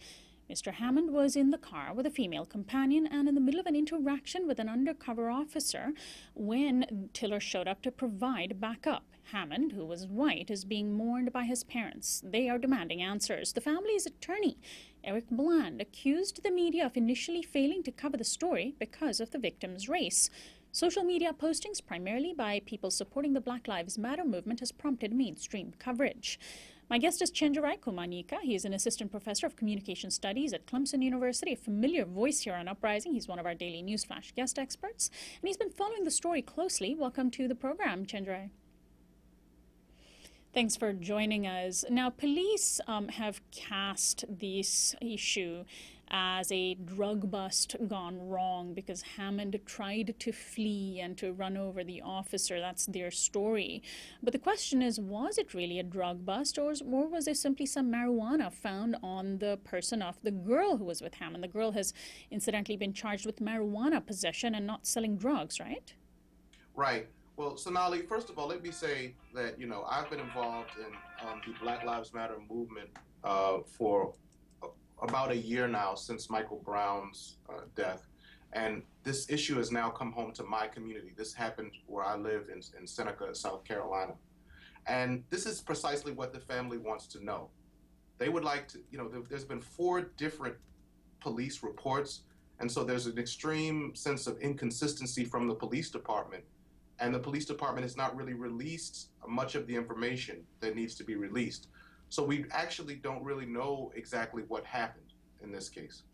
Mr. Hammond was in the car with a female companion and in the middle of an interaction with an undercover officer when Tiller showed up to provide backup. Hammond, who was white, is being mourned by his parents. They are demanding answers. The family's attorney, Eric Bland, accused the media of initially failing to cover the story because of the victim's race. Social media postings, primarily by people supporting the Black Lives Matter movement, has prompted mainstream coverage. My guest is Chenjerai Kumanyika. He is an assistant professor of communication studies at Clemson University, a familiar voice here on Uprising. He's one of our daily newsflash guest experts, and he's been following the story closely. Welcome to the program, Chenjerai. Thanks for joining us. Now, police have cast this issue as a drug bust gone wrong because Hammond tried to flee and to run over the officer. That's their story. But the question is, was it really a drug bust, or was there simply some marijuana found on the person of the girl who was with Hammond? The girl has incidentally been charged with marijuana possession and not selling drugs, right? Right. Well, Sonali, first of all, let me say that, I've been involved in the Black Lives Matter movement for about a year now, since Michael Brown's death. And this issue has now come home to my community. This happened where I live in Seneca, South Carolina. And this is precisely what the family wants to know. They would like to, there's been 4 different police reports. And so there's an extreme sense of inconsistency from the police department. And the police department has not really released much of the information that needs to be released. So we actually don't really know exactly what happened in this case.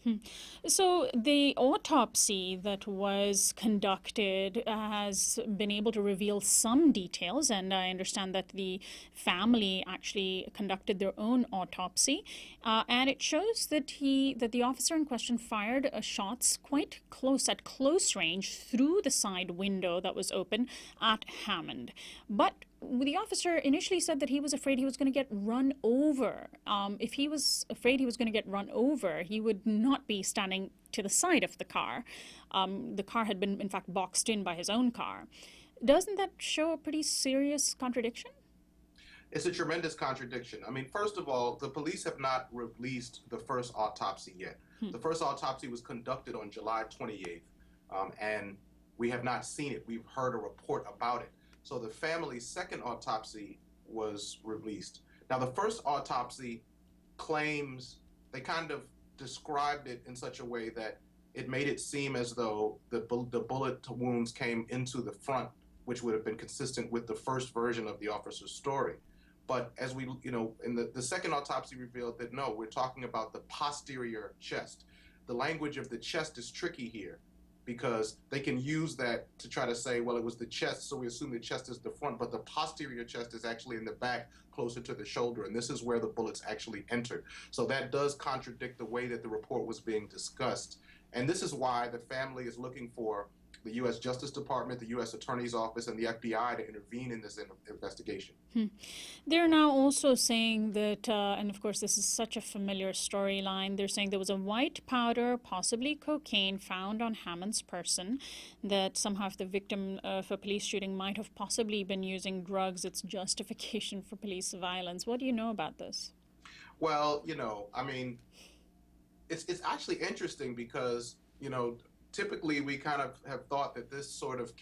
So the autopsy that was conducted has been able to reveal some details, and I understand that the family actually conducted their own autopsy, and it shows that the officer in question fired shots quite at close range through the side window that was open at Hammond. But the officer initially said that he was afraid he was going to get run over. If he was afraid he was going to get run over, he would not be standing to the side of the car. The car had been, in fact, boxed in by his own car. Doesn't that show a pretty serious contradiction? It's a tremendous contradiction. I mean, first of all, the police have not released the first autopsy yet. The first autopsy was conducted on July 28th, and we have not seen it. We've heard a report about it. So the family's second autopsy was released. Now, the first autopsy claims, they kind of described it in such a way that it made it seem as though the bullet wounds came into the front, which would have been consistent with the first version of the officer's story. But as we, in the second autopsy revealed that no, we're talking about the posterior chest. The language of the chest is tricky here, because they can use that to try to say, well, it was the chest, so we assume the chest is the front, but the posterior chest is actually in the back, closer to the shoulder, and this is where the bullets actually entered. So that does contradict the way that the report was being discussed. And this is why the family is looking for the U.S. Justice Department, the U.S. Attorney's Office, and the FBI to intervene in this investigation. They're now also saying that, and of course this is such a familiar storyline, they're saying there was a white powder, possibly cocaine, found on Hammond's person, that somehow if the victim of a police shooting might have possibly been using drugs, it's justification for police violence. What do you know about this? Well, I mean, it's actually interesting because, typically we kind of have thought that this sort of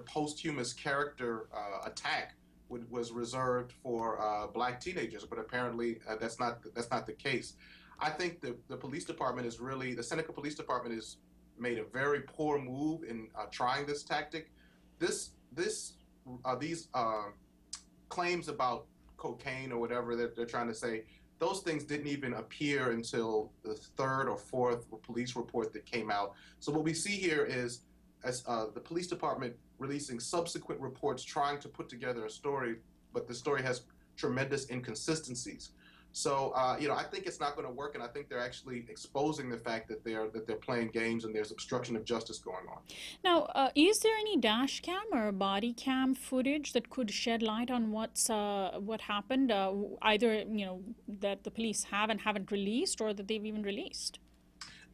posthumous character attack was reserved for Black teenagers, but apparently that's not the case. I think the police department the Seneca Police Department has made a very poor move in trying this tactic. These claims about cocaine or whatever that they're trying to say, those things didn't even appear until the 3rd or 4th police report that came out. So what we see here is the police department releasing subsequent reports trying to put together a story, but the story has tremendous inconsistencies. So, I think it's not going to work, and I think they're actually exposing the fact that they're playing games and there's obstruction of justice going on. Now, is there any dash cam or body cam footage that could shed light on what happened, either that the police have and haven't released, or that they've even released?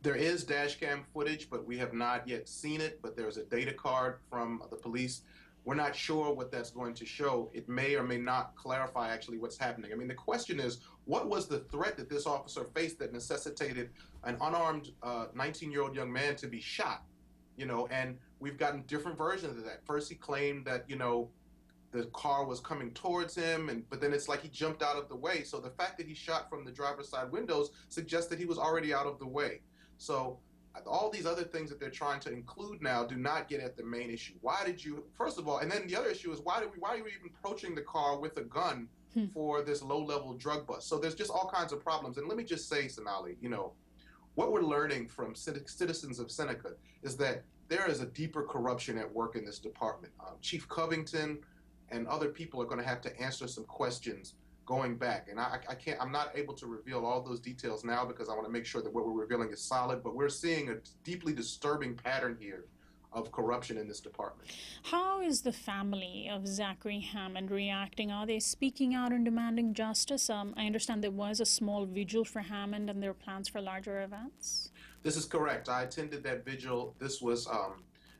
There is dash cam footage, but we have not yet seen it. But there's a data card from the police. We're not sure what that's going to show. It may or may not clarify actually what's happening. I mean, the question is, what was the threat that this officer faced that necessitated an unarmed 19-year-old young man to be shot? And we've gotten different versions of that. First, he claimed that, the car was coming towards him, but then it's like he jumped out of the way. So the fact that he shot from the driver's side windows suggests that he was already out of the way. So all these other things that they're trying to include now do not get at the main issue. Why did you, first of all, and then the other issue is why are you even approaching the car with a gun for this low-level drug bust? So there's just all kinds of problems. And let me just say, Sonali, what we're learning from citizens of Seneca is that there is a deeper corruption at work in this department. Chief Covington and other people are going to have to answer some questions going back. And I'm not able to reveal all those details now because I want to make sure that what we're revealing is solid, but we're seeing a deeply disturbing pattern here of corruption in this department. How is the family of Zachary Hammond reacting? Are they speaking out and demanding justice? I understand there was a small vigil for Hammond and there are plans for larger events. This is correct. I attended that vigil. This was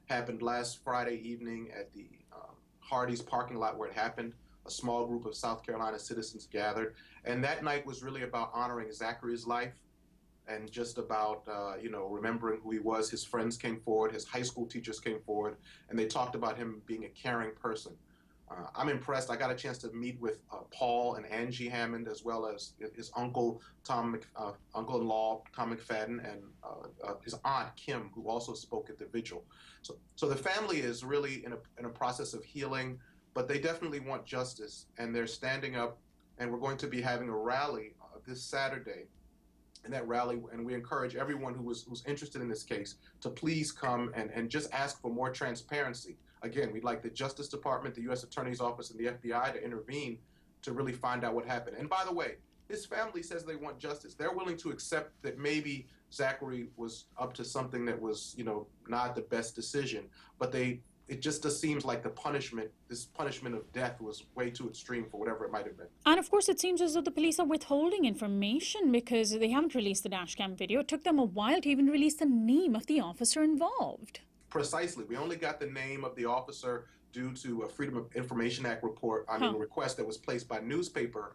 happened last Friday evening at the Hardee's parking lot where it happened. A small group of South Carolina citizens gathered. And that night was really about honoring Zachary's life and just about, remembering who he was. His friends came forward, his high school teachers came forward, and they talked about him being a caring person. I'm impressed. I got a chance to meet with Paul and Angie Hammond, as well as his uncle, uncle-in-law, Tom McFadden, and his aunt, Kim, who also spoke at the vigil. So the family is really in a process of healing, but they definitely want justice, and they're standing up, and we're going to be having a rally this Saturday. And that rally, and we encourage everyone who's interested in this case to please come and just ask for more transparency. Again, we'd like the Justice Department, the U.S. Attorney's Office, and the FBI to intervene to really find out what happened. And by the way, his family says they want justice. They're willing to accept that maybe Zachary was up to something that was, not the best decision, but it just seems like this punishment of death was way too extreme for whatever it might have been. And of course, it seems as though the police are withholding information because they haven't released the dashcam video. It took them a while to even release the name of the officer involved. Precisely. We only got the name of the officer due to a Freedom of Information Act request that was placed by newspaper,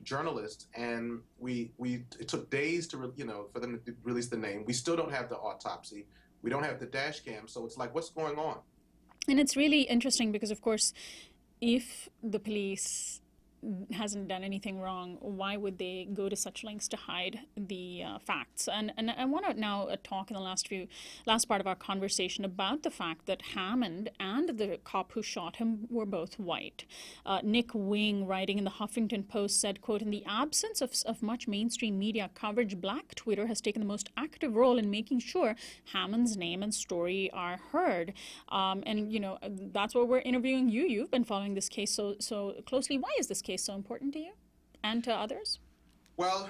journalists, and it took days to, for them to release the name. We still don't have the autopsy. We don't have the dash cam, so it's like, what's going on? And it's really interesting because, of course, if the police hasn't done anything wrong, why would they go to such lengths to hide the facts? And I want to now talk in the last part of our conversation about the fact that Hammond and the cop who shot him were both white. Nick Wing, writing in the Huffington Post, said, quote, "In the absence of much mainstream media coverage, Black Twitter has taken the most active role in making sure Hammond's name and story are heard." And that's why we're interviewing you. You've been following this case so closely. Why is this case so important to you and to others? Well,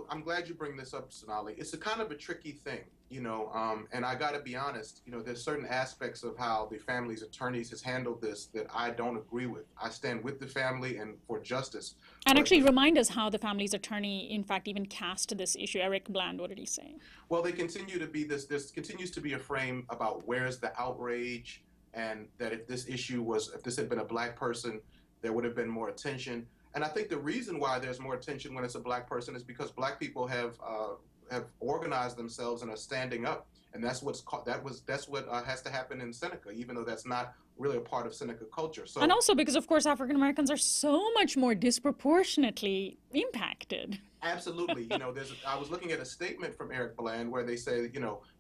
I'm glad you bring this up, Sonali. It's a kind of a tricky thing, and I got to be honest, there's certain aspects of how the family's attorneys has handled this that I don't agree with. I stand with the family and for justice. And actually remind us how the family's attorney, in fact, even cast this issue. Eric Bland, what did he say? Well, they continue to be this continues to be a frame about where's the outrage, and that if this had been a Black person, there would have been more attention. And I think the reason why there's more attention when it's a Black person is because Black people have organized themselves and are standing up, and that's what has to happen in Seneca, even though that's not really a part of Seneca culture. So, and also because, of course, African Americans are so much more disproportionately impacted. Absolutely. I was looking at a statement from Eric Bland where they say,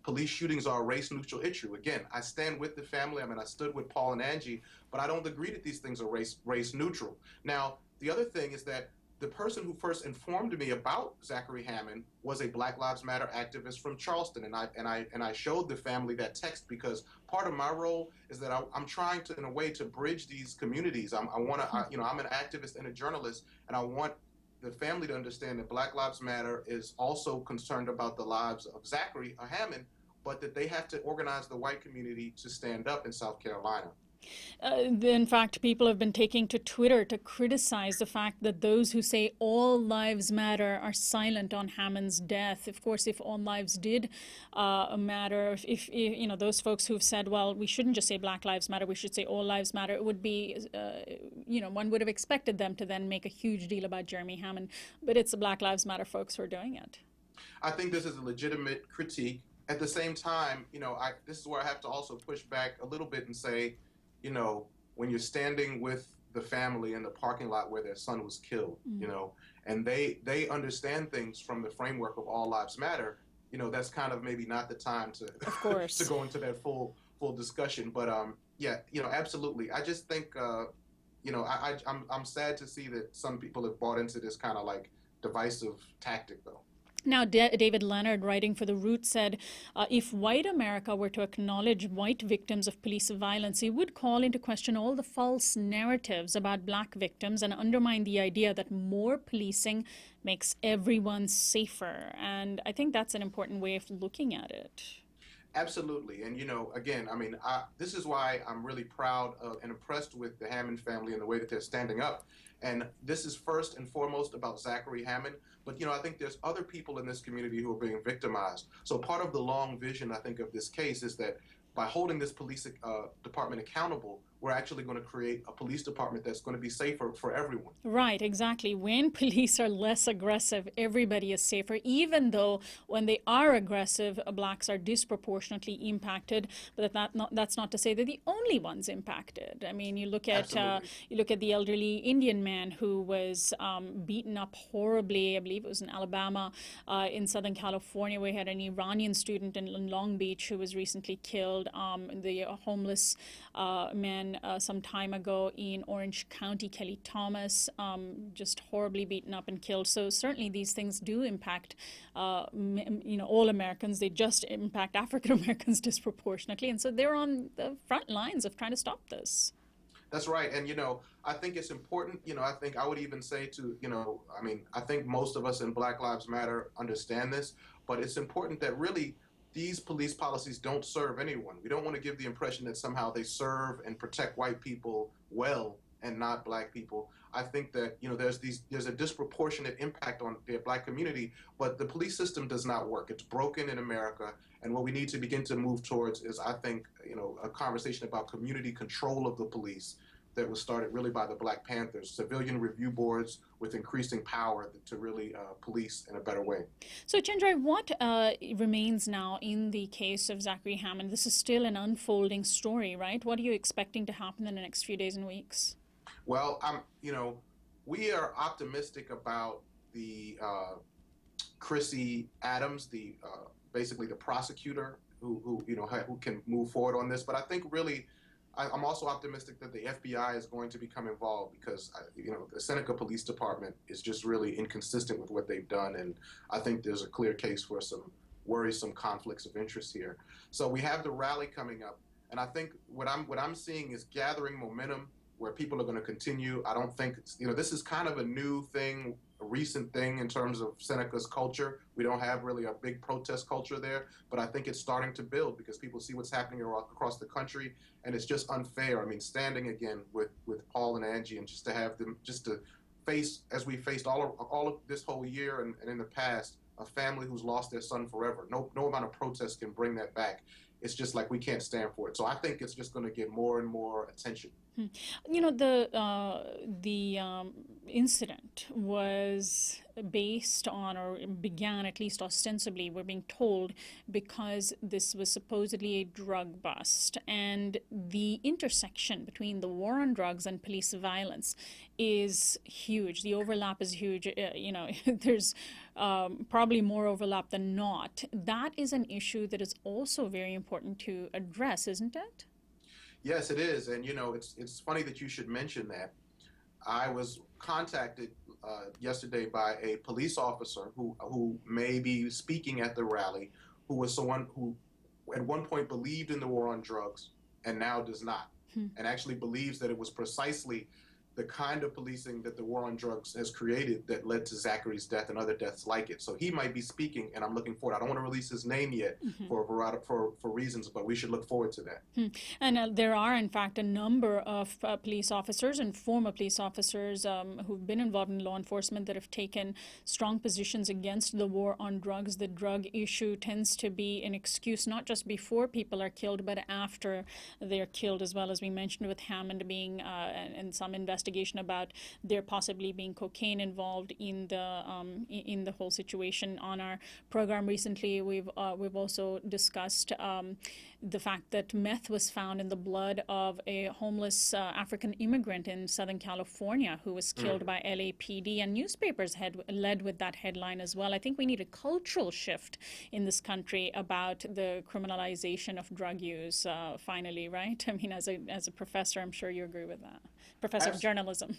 police shootings are a race-neutral issue. Again, I stand with the family. I stood with Paul and Angie, but I don't agree that these things are race-neutral. Now, the other thing is that the person who first informed me about Zachary Hammond was a Black Lives Matter activist from Charleston, and I showed the family that text because part of my role is that I'm trying to, in a way, to bridge these communities. I'm an activist and a journalist, and I want the family to understand that Black Lives Matter is also concerned about the lives of Zachary Hammond, but that they have to organize the white community to stand up in South Carolina. In fact, people have been taking to Twitter to criticize the fact that those who say all lives matter are silent on Hammond's death. Of course, if all lives did matter, if you know, those folks who've said, well, we shouldn't just say Black Lives Matter, we should say all lives matter, it would be, you know, one would have expected them to then make a huge deal about Jeremy Hammond. But it's the Black Lives Matter folks who are doing it. I think this is a legitimate critique. At the same time, you know, this is where I have to also push back a little bit and say, you know, when you're standing with the family in the parking lot where their son was killed, you know, and they understand things from the framework of all lives matter, you know, that's kind of maybe not the time to Of course. to go into that full discussion. But yeah, you know, absolutely. I just think you know, I'm sad to see that some people have bought into this kind of like divisive tactic, though. Now, David Leonard, writing for The Root, said, if white America were to acknowledge white victims of police violence, it would call into question all the false narratives about black victims and undermine the idea that more policing makes everyone safer. And I think that's an important way of looking at it. Absolutely. And, you know, again, I mean, this is why I'm really proud of and impressed with the Hammond family and the way that they're standing up. And this is first and foremost about Zachary Hammond. But, you know, I think there's other people in this community who are being victimized. So part of the long vision, I think, of this case is that by holding this police department accountable, we're actually going to create a police department that's going to be safer for everyone. Right, exactly. When police are less aggressive, everybody is safer, even though when they are aggressive, blacks are disproportionately impacted. But that's not to say they're the only ones impacted. I mean, you look at the elderly Indian man who was beaten up horribly. I believe it was in Alabama, in Southern California. We had an Iranian student in Long Beach who was recently killed. The homeless man some time ago in Orange County, Kelly Thomas, just horribly beaten up and killed. So certainly these things do impact, you know, all Americans. They just impact African Americans disproportionately, and so they're on the front lines of trying to stop this. That's right. And, you know, I think it's important, you know, I think I would even say to, you know, I mean, I think most of us in Black Lives Matter understand this, but it's important that really these police policies don't serve anyone. We don't want to give the impression that somehow they serve and protect white people well and not black people. I think that, you know, there's a disproportionate impact on the black community, but the police system does not work. It's broken in America. And what we need to begin to move towards is, I think, you know, a conversation about community control of the police that was started really by the Black Panthers, civilian review boards with increasing power to really police in a better way. So, Chenjerai, what remains now in the case of Zachary Hammond? This is still an unfolding story, right? What are you expecting to happen in the next few days and weeks? Well, you know, we are optimistic about the Chrissy Adams, the basically the prosecutor who you know who can move forward on this. But I think really, I'm also optimistic that the FBI is going to become involved because, you know, the Seneca Police Department is just really inconsistent with what they've done. And I think there's a clear case for some worrisome conflicts of interest here. So we have the rally coming up. And I think what I'm seeing is gathering momentum where people are going to continue. I don't think, you know, this is kind of a new thing, a recent thing in terms of Seneca's culture. We don't have really a big protest culture there, but I think it's starting to build because people see what's happening across the country, and it's just unfair. I mean, standing again with Paul and Angie, and just to have them, just to face, as we faced all of this whole year and in the past, a family who's lost their son forever. No amount of protest can bring that back. It's just like we can't stand for it. So I think it's just going to get more and more attention. You know, the incident was based on, or began at least ostensibly, we're being told, because this was supposedly a drug bust. And the intersection between the war on drugs and police violence is huge. The overlap is huge. You know, there's probably more overlap than not. That is an issue that is also very important to address, isn't it? Yes, it is. And, you know, it's funny that you should mention that. I was contacted yesterday by a police officer who may be speaking at the rally, who was someone who at one point believed in the war on drugs and now does not, and actually believes that it was precisely the kind of policing that the war on drugs has created that led to Zachary's death and other deaths like it. So he might be speaking, and I'm looking forward. I don't want to release his name yet for a variety for reasons, but we should look forward to that. And there are, in fact, a number of police officers and former police officers who've been involved in law enforcement that have taken strong positions against the war on drugs. The drug issue tends to be an excuse not just before people are killed, but after they're killed as well, as we mentioned with Hammond being and some investigation about there possibly being cocaine involved in the whole situation. On our program recently, we've also discussed the fact that meth was found in the blood of a homeless African immigrant in Southern California who was killed by LAPD, and newspapers had led with that headline as well. I think we need a cultural shift in this country about the criminalization of drug use finally, right? I mean, as a professor, I'm sure you agree with that. Professor of journalism.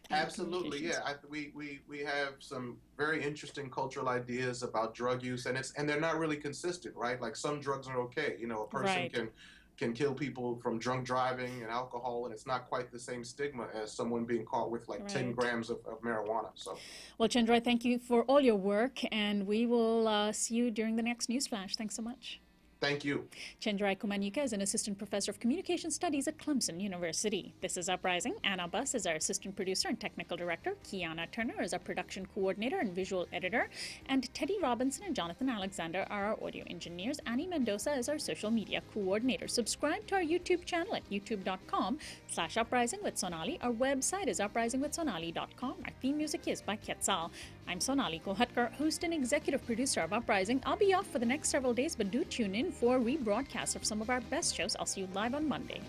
Absolutely, yeah. We have some very interesting cultural ideas about drug use, and they're not really consistent, right? Like some drugs are okay. You know, a person can kill people from drunk driving and alcohol, and it's not quite the same stigma as someone being caught with like 10 grams of marijuana. So, well, Chenjerai, thank you for all your work, and we will see you during the next news flash. Thanks so much. Thank you. Chenjerai Kumanyika is an assistant professor of communication studies at Clemson University. This is Uprising. Anna Buss is our assistant producer and technical director. Kiana Turner is our production coordinator and visual editor. And Teddy Robinson and Jonathan Alexander are our audio engineers. Annie Mendoza is our social media coordinator. Subscribe to our YouTube channel at youtube.com/Uprising with Sonali. Our website is uprisingwithsonali.com. Our theme music is by Quetzal. I'm Sonali Kolhatkar, host and executive producer of Uprising. I'll be off for the next several days, but do tune in for rebroadcasts of some of our best shows. I'll see you live on Monday.